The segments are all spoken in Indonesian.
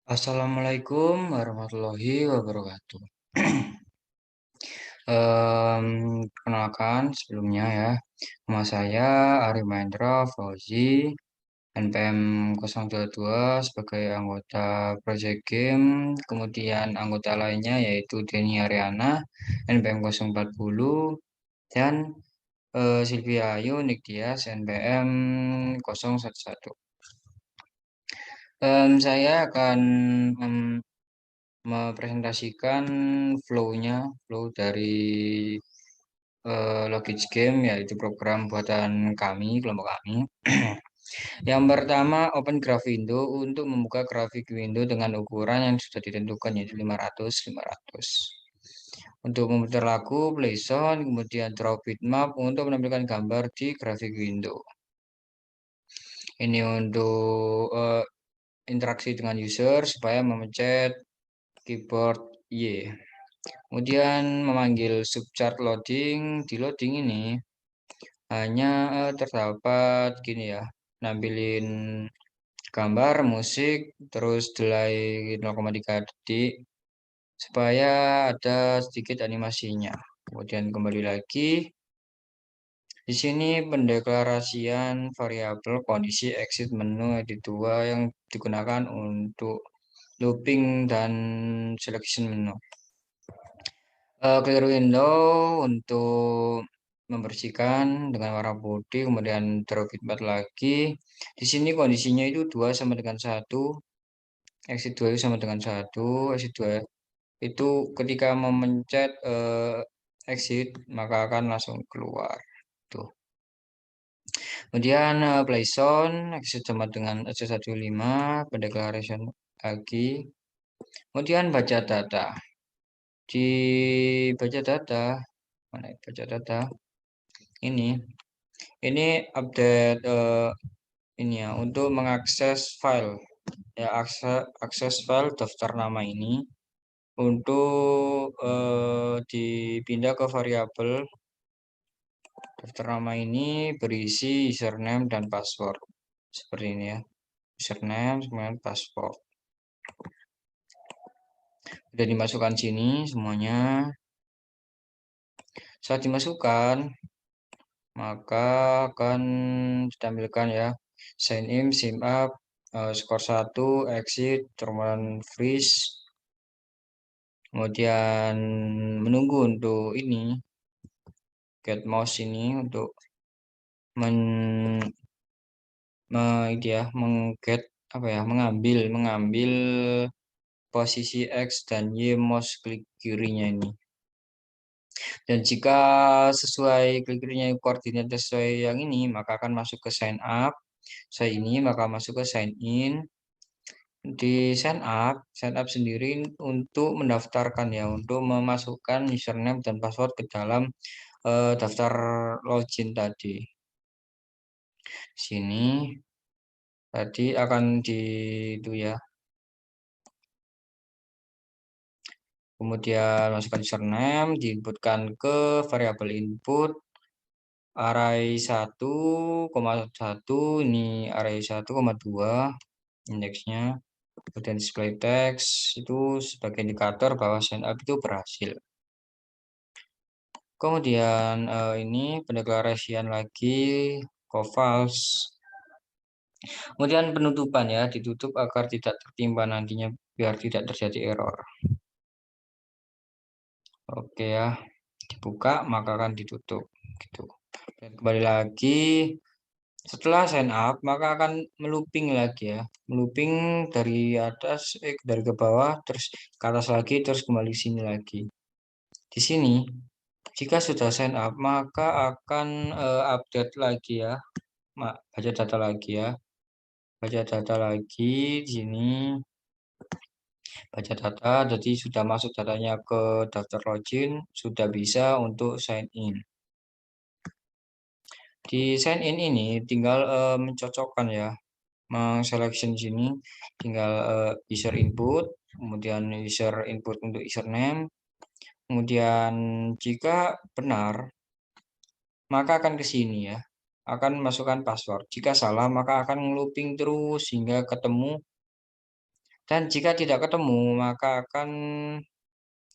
Assalamualaikum warahmatullahi wabarakatuh. Perkenalkan sebelumnya ya, nama saya Ari Mahendra Fauzi, NPM 022 sebagai anggota Project Game, kemudian anggota lainnya yaitu Denny Ariana, NPM 040, dan Silvia Ayu Niktias, NPM 011. Saya akan mempresentasikan flow dari Logich Game, yaitu program buatan kami, kelompok kami. Yang pertama, open graph window untuk membuka grafik window dengan ukuran yang sudah ditentukan, yaitu 500 500. Untuk memutar lagu, play sound, kemudian draw bitmap untuk menampilkan gambar di grafik window. Ini untuk interaksi dengan user supaya memencet keyboard Y. Kemudian memanggil subchart loading. Di loading ini hanya terdapat gini ya, nampilin gambar, musik, terus delay 0,3 detik supaya ada sedikit animasinya. Kemudian kembali lagi. Di sini pendeklarasian variabel kondisi exit menu edit 2 yang digunakan untuk looping dan selection menu. Clear window untuk membersihkan dengan warna putih, kemudian draw bitmap lagi. Di sini kondisinya itu 2 sama dengan 1, exit 2 itu sama dengan 1, exit 2 itu ketika memencet exit maka akan langsung keluar. Tuh. Kemudian play sound, exit sama dengan S15, pendeklarasian lagi. Kemudian baca data. Di baca data, mana ya, baca data? Ini update ini ya untuk mengakses file ya, akses file daftar nama ini untuk dipindah ke variabel daftar nama ini berisi username dan password seperti ini ya, username kemudian password sudah dimasukkan sini semuanya. Saat dimasukkan maka akan ditampilkan ya, sign in, sign up, skor 1, exit, kemudian freeze, kemudian menunggu untuk ini get mouse ini untuk men ya, mengget apa ya, mengambil posisi X dan Y mouse klik kirinya ini. Dan jika sesuai klik kirinya koordinat sesuai yang ini, maka akan masuk ke sign up. Saya ini maka masuk ke sign in. Di sign up sendiri untuk mendaftarkan ya, untuk memasukkan username dan password ke dalam daftar login tadi. Sini tadi akan di itu ya. Kemudian masukkan username, diinputkan ke variabel input array 1,1, ini array 1,2 indeksnya. Kemudian display text itu sebagai indikator bahwa sign up itu berhasil. Kemudian ini pendeklarasian lagi false. Kemudian penutupan ya, ditutup agar tidak tertimpa nantinya biar tidak terjadi error. Oke ya, dibuka maka akan ditutup gitu. Dan kembali lagi setelah sign up maka akan melooping lagi ya, melooping dari atas dari ke bawah terus ke atas lagi terus kembali sini lagi. Di sini jika sudah sign up maka akan update lagi ya, baca data lagi ya, baca data lagi di sini, baca data jadi sudah masuk datanya ke daftar login, sudah bisa untuk sign in. Di sign in ini tinggal mencocokkan ya, mengselection sini tinggal user input, kemudian user input untuk username, kemudian jika benar maka akan ke sini ya, akan masukkan password. Jika salah maka akan looping terus hingga ketemu Dan jika tidak ketemu, maka akan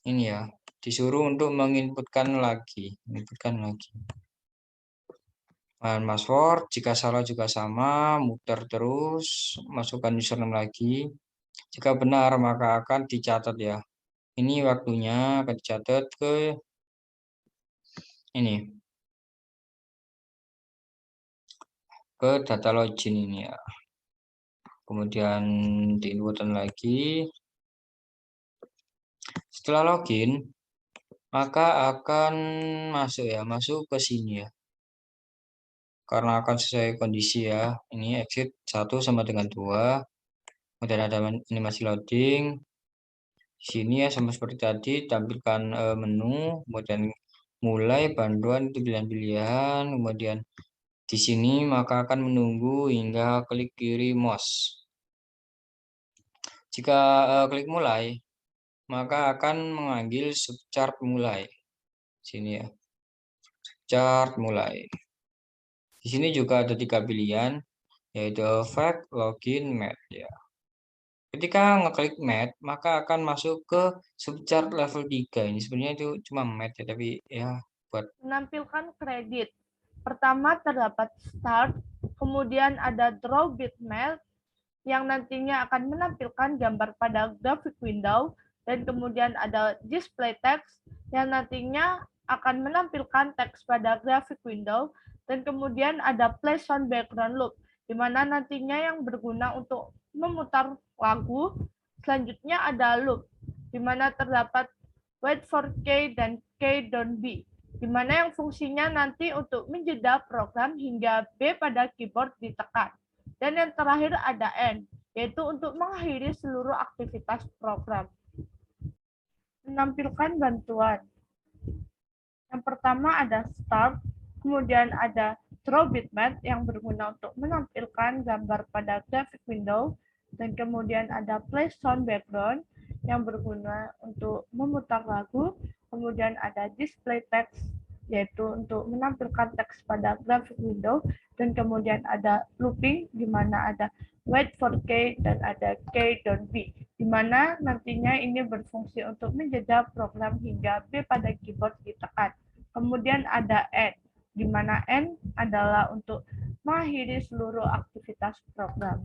ini ya, disuruh untuk menginputkan lagi. Password, jika salah juga sama, muter terus, masukkan username lagi. Jika benar, maka akan dicatat ya. Ini waktunya akan dicatat ke ini, ke data login ini ya. Kemudian diinputkan lagi. Setelah login, maka akan masuk ke sini ya. Karena akan sesuai kondisi ya. Ini exit 1 sama dengan 2. Kemudian ada animasi loading. Di sini ya sama seperti tadi, tampilkan menu, kemudian mulai bantuan itu pilihan-pilihan, kemudian di sini maka akan menunggu hingga klik kiri mouse. Jika klik mulai, maka akan mengambil subchart mulai. Sini ya, chart mulai. Di sini juga ada 3 pilihan, yaitu fact, login, mat ya. Ketika ngeklik mat, maka akan masuk ke subchart level 3. Ini sebenarnya itu cuma mat ya, tapi ya buat menampilkan kredit. Pertama terdapat start, kemudian ada draw bitmap yang nantinya akan menampilkan gambar pada graphic window, dan kemudian ada display text yang nantinya akan menampilkan teks pada graphic window, dan kemudian ada play sound background loop, di mana nantinya yang berguna untuk memutar lagu. Selanjutnya ada loop, di mana terdapat wait for K dan K don't be, di mana yang fungsinya nanti untuk menjeda program hingga B pada keyboard ditekan. Dan yang terakhir ada end, yaitu untuk mengakhiri seluruh aktivitas program. Menampilkan bantuan. Yang pertama ada start, kemudian ada draw bitmap yang berguna untuk menampilkan gambar pada graphic window, dan kemudian ada play sound background yang berguna untuk memutar lagu, kemudian ada display text yaitu untuk menampilkan teks pada graphic window, dan kemudian ada looping di mana ada wait for K dan ada K don't be, di mana nantinya ini berfungsi untuk menjeda program hingga B pada keyboard ditekan. Kemudian ada end, di mana end adalah untuk mengakhiri seluruh aktivitas program.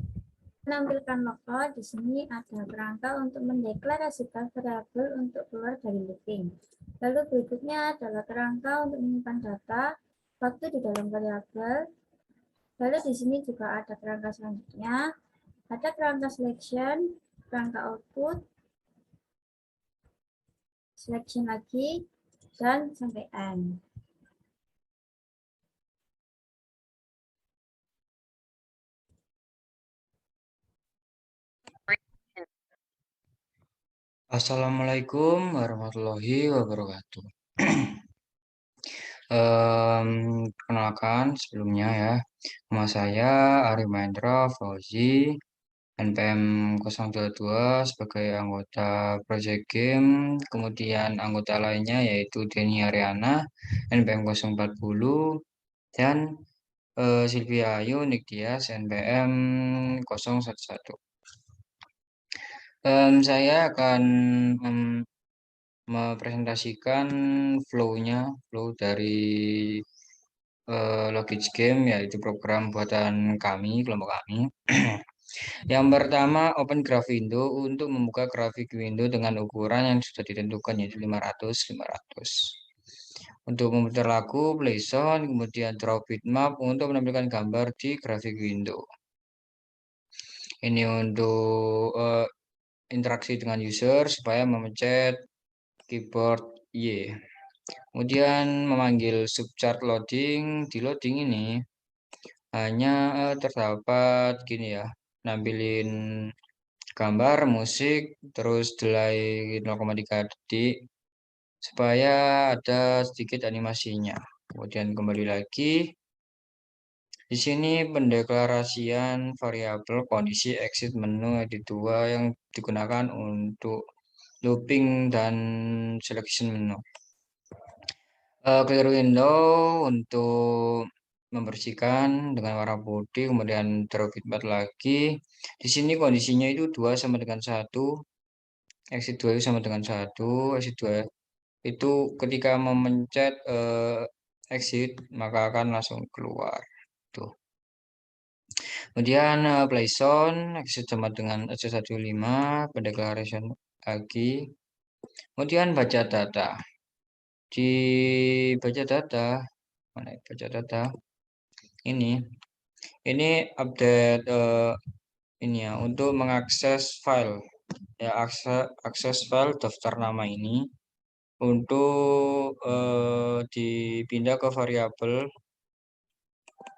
Menampilkan lokal, di sini ada kerangka untuk mendeklarasikan variabel untuk keluar dari looping. Lalu berikutnya adalah kerangka untuk menyimpan data waktu di dalam variabel. Lalu di sini juga ada kerangka selanjutnya, ada kerangka selection, kerangka output, selection lagi, dan sampai end. Assalamualaikum warahmatullahi wabarakatuh. Perkenalkan sebelumnya ya, nama saya Ari Mahendra Fauzi, NPM 022 sebagai anggota Project Game, kemudian anggota lainnya yaitu Denny Ariana, NPM 040, dan Silvia Ayu Niktias, NPM 011. Saya akan mempresentasikan flow dari Logitech Game, yaitu program buatan kami, kelompok kami. Yang pertama, open graph window untuk membuka grafik window dengan ukuran yang sudah ditentukan, yaitu 500-500. Untuk memutar lagu, play sound, kemudian draw bitmap untuk menampilkan gambar di grafik window. Ini untuk interaksi dengan user supaya memencet keyboard Y. Kemudian memanggil subchart loading. Di loading ini hanya terdapat gini ya, nampilin gambar, musik, terus delay 0,3 detik supaya ada sedikit animasinya. Kemudian kembali lagi. Di sini pendeklarasian variabel kondisi exit menu edit 2 yang digunakan untuk looping dan selection menu. Clear window untuk membersihkan dengan warna putih, kemudian draw bitmap lagi. Di sini kondisinya itu 2 sama dengan 1, exit 2 itu sama dengan 1, exit 2 itu ketika memencet exit maka akan langsung keluar. Tuh. Kemudian play sound, exit sama dengan S15, pendeclaration lagi. Kemudian baca data. Di baca data, mana ya, baca data? Ini update ini ya untuk mengakses file ya akses file daftar nama ini untuk dipindah ke variabel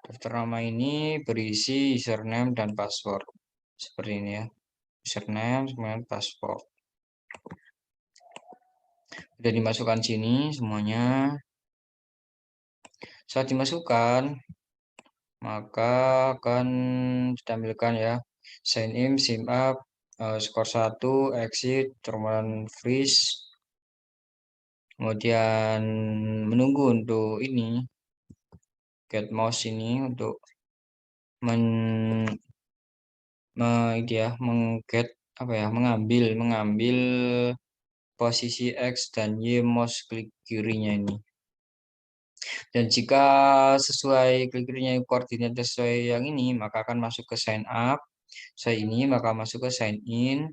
daftar nama ini berisi username dan password seperti ini ya, username kemudian password sudah dimasukkan sini semuanya. Saat dimasukkan maka akan ditampilkan ya sign in, sign up, skor 1, exit, kemudian freeze, kemudian menunggu untuk ini get mouse ini untuk mengget apa ya, mengambil posisi X dan Y mouse klik kirinya ini. Dan jika sesuai klik kirinya koordinat sesuai yang ini, maka akan masuk ke sign up. Saya ini maka masuk ke sign in.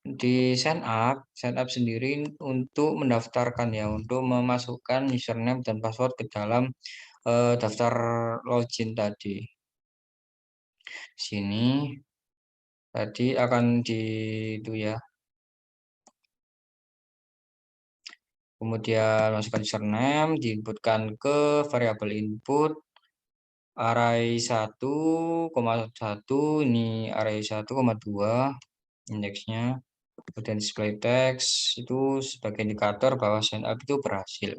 Di sign up sendiri untuk mendaftarkan ya, untuk memasukkan username dan password ke dalam daftar login tadi. Sini tadi akan di itu ya. Kemudian masukkan username, diinputkan ke variabel input array 1,1, ini array 1,2 indeksnya. Kemudian display text itu sebagai indikator bahwa sign up itu berhasil.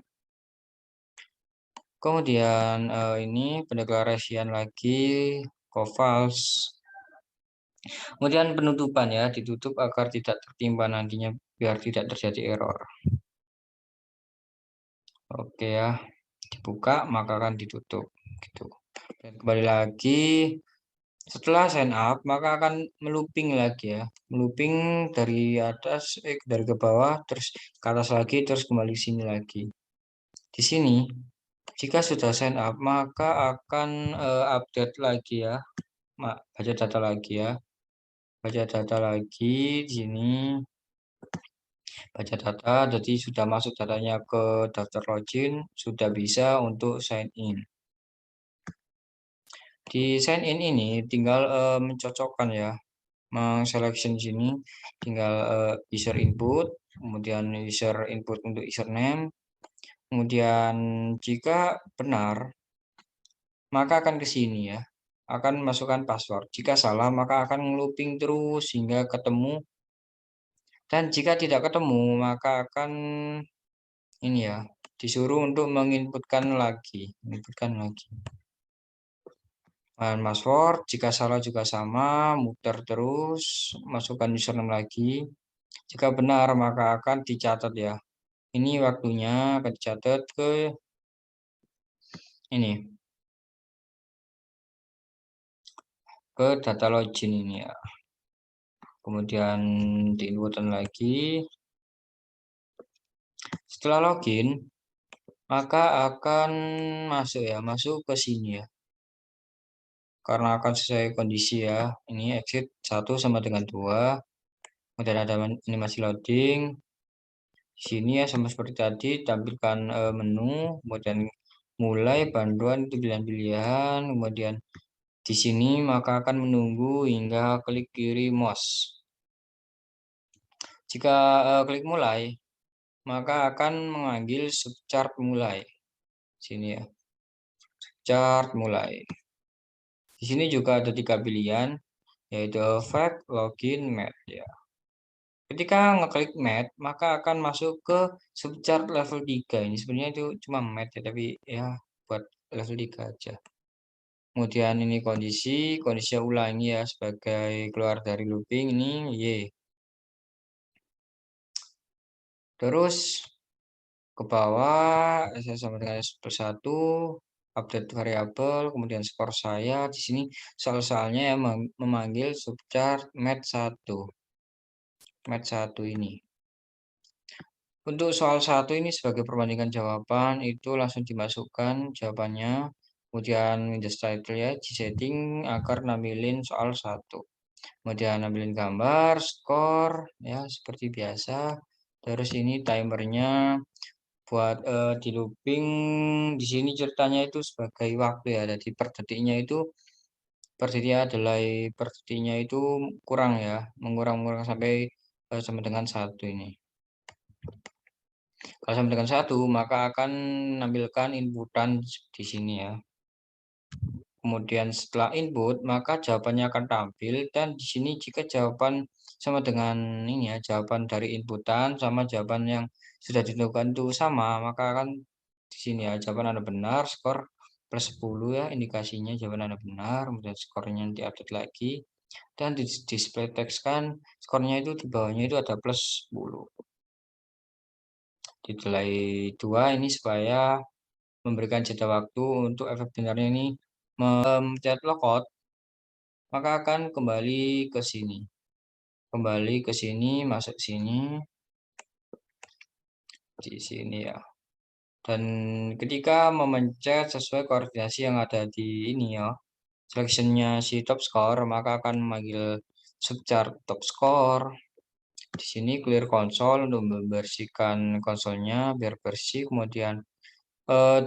Kemudian ini pendeklarasian lagi false. Kemudian penutupan ya, ditutup agar tidak tertimpa nantinya biar tidak terjadi error. Oke ya, dibuka maka akan ditutup gitu. Dan kembali lagi setelah sign up maka akan melooping lagi ya, melooping dari atas dari ke bawah terus ke atas lagi terus kembali sini lagi. Di sini jika sudah sign up maka akan update lagi ya, baca data lagi ya, baca data lagi di sini. Baca data, jadi sudah masuk datanya ke daftar login, sudah bisa untuk sign in. Di sign in ini tinggal mencocokkan ya, mengselection sini, tinggal user input, kemudian user input untuk username, kemudian jika benar, maka akan ke sini ya, akan masukkan password. Jika salah, maka akan looping terus hingga ketemu. Dan jika tidak ketemu, maka akan ini ya, disuruh untuk menginputkan lagi, password. Jika salah juga sama, muter terus, masukkan username lagi. Jika benar maka akan dicatat ya. Ini waktunya akan dicatat ke ini, ke data login ini ya. Kemudian diinputkan lagi. Setelah login, maka akan masuk ya, masuk ke sini ya. Karena akan sesuai kondisi ya. Ini exit 1 sama dengan 2. Kemudian ada ini masih loading. Di sini ya sama seperti tadi, tampilkan menu, kemudian mulai bantuan itu pilihan-pilihan, kemudian di sini maka akan menunggu hingga klik kiri mouse. Jika klik mulai, maka akan mengambil subchart mulai. Sini ya, subchart mulai. Di sini juga ada 3 pilihan, yaitu fact, login, mat ya. Ketika ngeklik mat, maka akan masuk ke subchart level 3. Ini sebenarnya itu cuma mat ya, tapi ya buat level 3 aja. Kemudian ini kondisinya ulangi ya sebagai keluar dari looping ini Y. Terus ke bawah S sama dengan S+1 update variabel, kemudian skor saya. Di sini soal-soalnya yang memanggil subchar mat1. Mat1 ini. Untuk soal 1 ini sebagai perbandingan jawaban itu langsung dimasukkan jawabannya. Kemudian Windows title ya di setting agar nampilin soal 1. Kemudian nampilin gambar, skor ya seperti biasa. Terus ini timernya buat di looping di sini ceritanya itu sebagai waktu ya. Jadi per detiknya itu per detiknya itu kurang ya, mengurang sampai sama dengan 1 ini. Kalau sama dengan 1, maka akan menampilkan inputan di sini ya. Kemudian setelah input, maka jawabannya akan tampil dan di sini jika jawaban sama dengan ini ya, jawaban dari inputan sama jawaban yang sudah ditentukan itu sama, maka akan di sini ya, jawaban Anda benar, skor plus 10 ya, indikasinya jawaban Anda benar, kemudian skornya diupdate lagi dan di display text kan skornya itu di bawahnya itu ada plus 10. Delay 2 ini supaya memberikan jeda waktu untuk efek binarnya ini mencet lockout, maka akan kembali ke sini. Kembali ke sini, masuk sini, di sini ya. Dan ketika memencet sesuai koordinasi yang ada di ini ya, selectionnya si top score, maka akan memanggil subchar top score. Di sini clear console untuk membersihkan konsolnya biar bersih, kemudian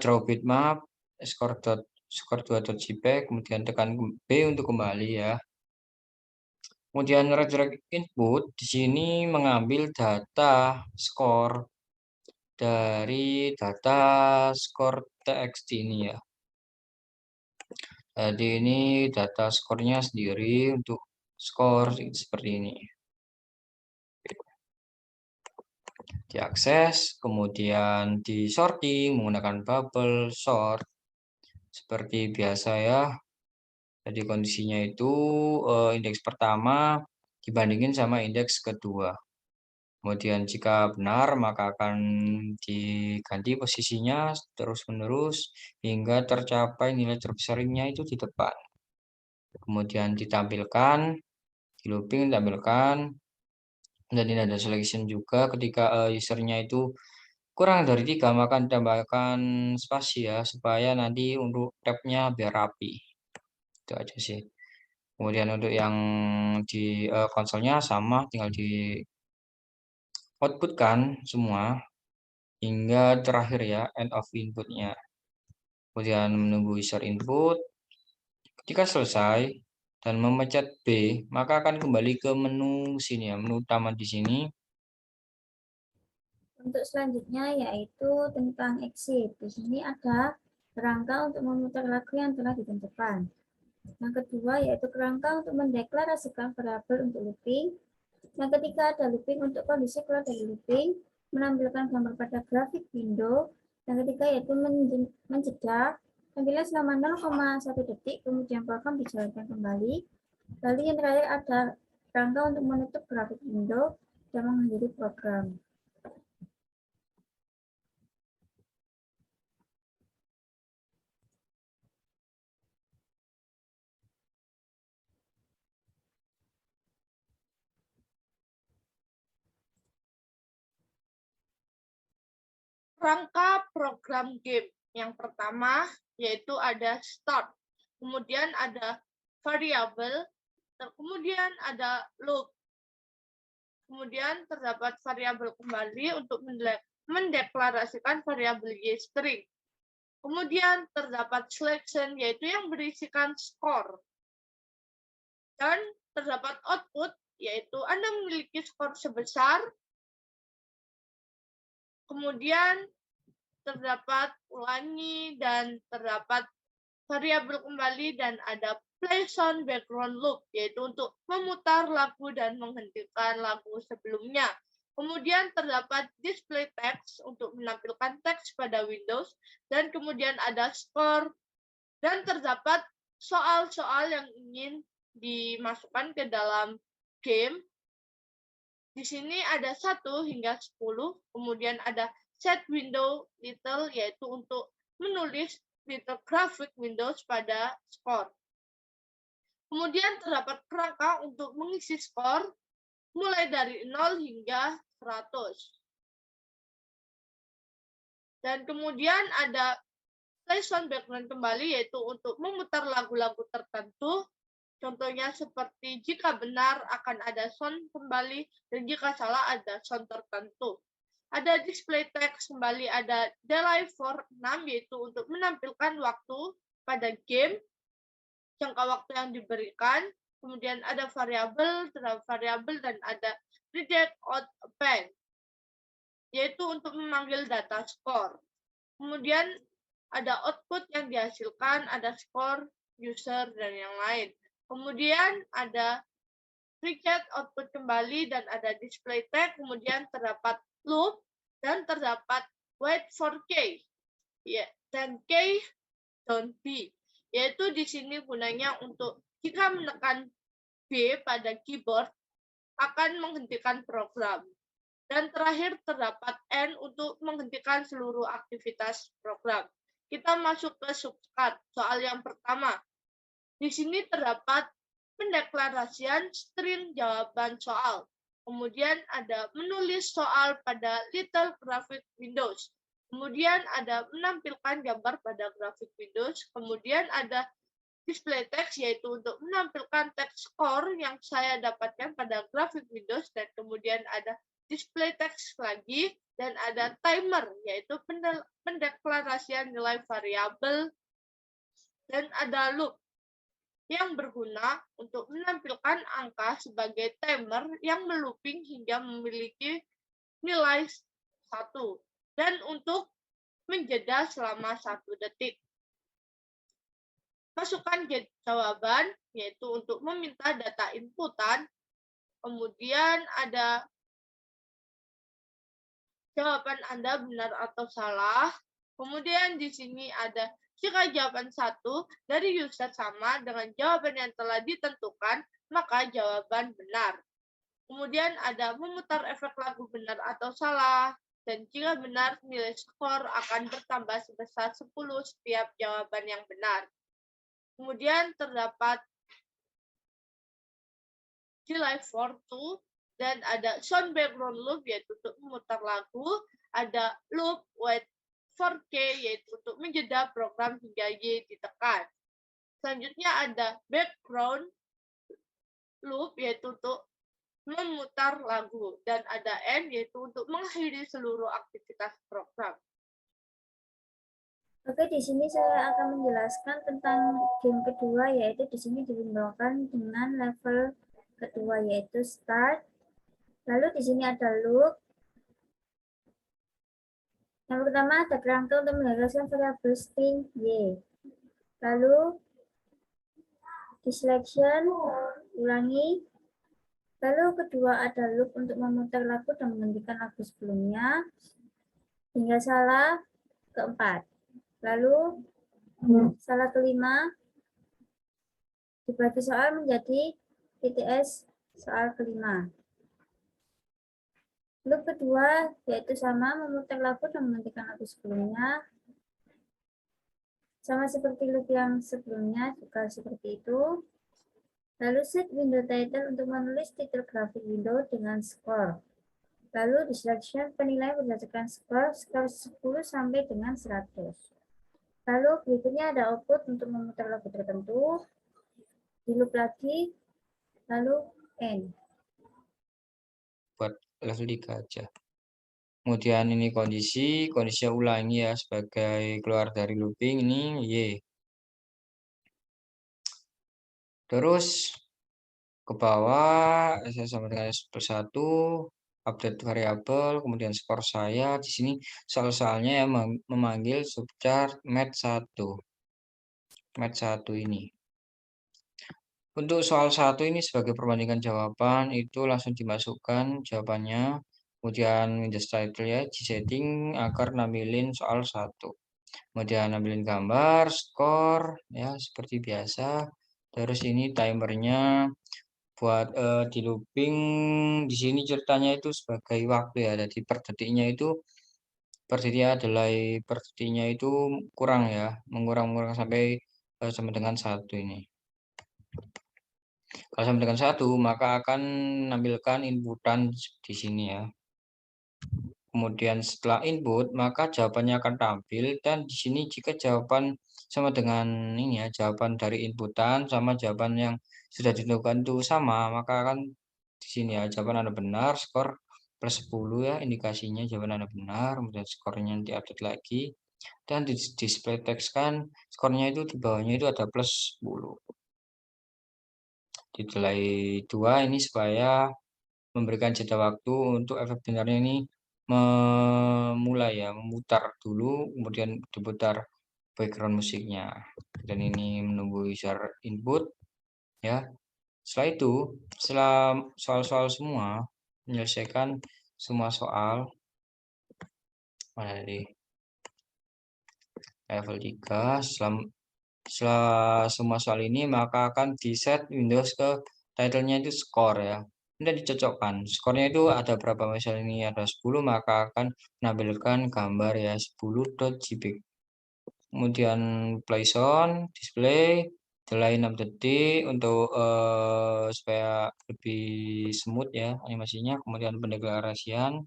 draw bitmap, score2.jpg, kemudian tekan B untuk kembali ya. Kemudian redirect input di sini mengambil data skor dari data skor txt ini ya. Jadi ini data skornya sendiri untuk skor seperti ini. Diakses, kemudian di sorting menggunakan bubble sort seperti biasa ya. Jadi kondisinya itu indeks pertama dibandingin sama indeks kedua. Kemudian jika benar maka akan diganti posisinya terus-menerus hingga tercapai nilai terbesarnya itu di depan. Kemudian ditampilkan, di looping ditampilkan, dan ini ada selection juga ketika usernya itu kurang dari 3 maka ditambahkan spasi ya supaya nanti untuk tabnya biar rapi. Itu aja sih. Kemudian untuk yang di konsolnya sama, tinggal di outputkan semua hingga terakhir ya, end of inputnya. Kemudian menunggu user input. Ketika selesai dan memencet B, maka akan kembali ke menu sini ya, menu utama di sini. Untuk selanjutnya yaitu tentang exit. Di sini ada kerangka untuk memutar lagu yang telah ditentukan. Yang kedua yaitu kerangka untuk mendeklarasikan variabel untuk looping. Yang ketiga ada looping untuk kondisi keluar dari looping, menampilkan gambar pada grafik window. Yang ketiga yaitu menjeda, tampilan selama 0,1 detik, kemudian program dijalankan kembali. Lalu yang terakhir ada kerangka untuk menutup grafik window dan mengakhiri program. Rangka program game. Yang pertama yaitu ada start, kemudian ada variabel, kemudian ada loop. Kemudian terdapat variabel kembali untuk mendeklarasikan variabel y-string. Kemudian terdapat selection yaitu yang berisikan skor. Dan terdapat output yaitu Anda memiliki skor sebesar. Kemudian terdapat ulangi dan terdapat variabel kembali dan ada play sound background loop yaitu untuk memutar lagu dan menghentikan lagu sebelumnya. Kemudian terdapat display text untuk menampilkan teks pada Windows dan kemudian ada score dan terdapat soal-soal yang ingin dimasukkan ke dalam game. Di sini ada 1 hingga 10, kemudian ada set window little yaitu untuk menulis Little Graphic Windows pada skor. Kemudian terdapat kerangka untuk mengisi skor mulai dari 0 hingga 100. Dan kemudian ada play sound background kembali, yaitu untuk memutar lagu-lagu tertentu. Contohnya seperti jika benar akan ada sound kembali, dan jika salah ada sound tertentu. Ada display text kembali, ada delay for 6, yaitu untuk menampilkan waktu pada game, jangka waktu yang diberikan. Kemudian ada variabel, terdapat variabel, dan ada reject out append, yaitu untuk memanggil data skor. Kemudian ada output yang dihasilkan, ada skor, user, dan yang lain. Kemudian ada reset output kembali, dan ada display tag. Kemudian terdapat loop, dan terdapat wait for k, dan k don't b, yaitu di sini gunanya untuk jika menekan B pada keyboard akan menghentikan program. Dan terakhir terdapat N untuk menghentikan seluruh aktivitas program. Kita masuk ke substrat, soal yang pertama. Di sini terdapat pendeklarasian string jawaban soal. Kemudian ada menulis soal pada Little Graphic Windows. Kemudian ada menampilkan gambar pada Graphic Windows. Kemudian ada display text, yaitu untuk menampilkan teks skor yang saya dapatkan pada Graphic Windows. Dan kemudian ada display text lagi, dan ada timer, yaitu pendeklarasian nilai variabel, dan ada loop yang berguna untuk menampilkan angka sebagai timer yang melooping hingga memiliki nilai 1, dan untuk menjeda selama 1 detik. Masukkan jawaban, yaitu untuk meminta data inputan. Kemudian ada jawaban Anda benar atau salah. Kemudian di sini ada jika jawaban 1 dari user sama dengan jawaban yang telah ditentukan, maka jawaban benar. Kemudian ada memutar efek lagu benar atau salah. Dan jika benar, nilai skor akan bertambah sebesar 10 setiap jawaban yang benar. Kemudian terdapat delay for 2, dan ada sound background loop, yaitu untuk memutar lagu. Ada loop wait for K, yaitu untuk menjeda program hingga Y ditekan. Selanjutnya ada background loop, yaitu untuk memutar lagu. Dan ada N, yaitu untuk mengakhiri seluruh aktivitas program. Oke, di sini saya akan menjelaskan tentang game kedua, yaitu di sini diwindowkan dengan level kedua, yaitu start. Lalu di sini ada loop. Yang pertama ada kerangka untuk menghasilkan variabel string y. Lalu di selection, ulangi. Lalu kedua ada loop untuk memutar lagu dan menghentikan lagu sebelumnya. Hingga salah keempat. Lalu salah kelima dibagi soal menjadi TTS soal kelima. Loop kedua yaitu sama, memutar lagu dan menghentikan lagu sebelumnya. Sama seperti loop yang sebelumnya, juga seperti itu. Lalu set window title untuk menulis titel grafik window dengan skor. Lalu di selection penilaian berdasarkan skor 10 sampai dengan 100. Lalu berikutnya ada output untuk memutar lagu tertentu. Di loop lagi, lalu N. Buat level 3 aja. Kemudian ini kondisinya ulangi ya, sebagai keluar dari looping ini Y. Terus ke bawah saya sama dengan S+1, update variabel, kemudian skor saya. Di sini soal-soalnya yang memanggil subchart mat1. Mat1 ini. Untuk soal 1 ini sebagai perbandingan jawaban itu langsung dimasukkan jawabannya. Kemudian Windows title ya, di setting agar nampilin soal 1. Kemudian nampilin gambar, skor ya seperti biasa. Terus ini timernya buat di looping. Di sini ceritanya itu sebagai waktu ya. Jadi per detiknya itu per itu kurang ya, mengurang sampai sama dengan 1 ini. Kalau sama dengan 1 maka akan menampilkan inputan di sini ya. Kemudian setelah input maka jawabannya akan tampil, dan di sini jika jawaban sama dengan ini ya, jawaban dari inputan sama jawaban yang sudah ditentukan itu sama, maka akan di sini ya jawaban Anda benar, skor plus 10 ya, indikasinya jawaban Anda benar, kemudian skornya diupdate lagi dan di display teks kan skornya itu di bawahnya itu ada plus 10. Delay 2 ini supaya memberikan jeda waktu untuk efek binarnya ini memulai ya, memutar dulu kemudian diputar background musiknya, dan ini menunggu user input ya. Setelah itu, setelah soal-soal semua, menyelesaikan semua soal dari level 3, setelah semua soal ini maka akan di set Windows ke title-nya itu skor ya. Ini dicocokkan. Skornya itu ada berapa, misal ini ada 10 maka akan menampilkan gambar ya 10.jpg. Kemudian play sound, display, delay 6 detik untuk supaya lebih smooth ya animasinya. Kemudian pendeklarasian.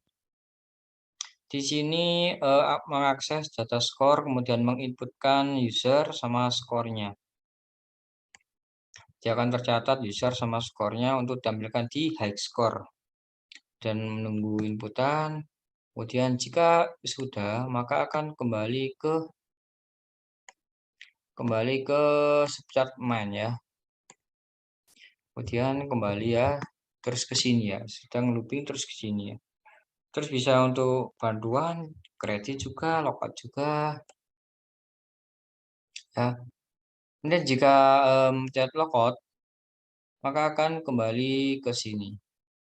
Di sini mengakses data skor, kemudian menginputkan user sama skornya. Dia akan tercatat user sama skornya untuk ditampilkan di high score dan menunggu inputan. Kemudian jika sudah maka akan kembali ke subchart main ya. Kemudian kembali ya terus ke sini ya, sedang looping terus ke sini ya. Terus bisa untuk bantuan kredit juga, logout juga ya. Kemudian jika chat logout maka akan kembali ke sini.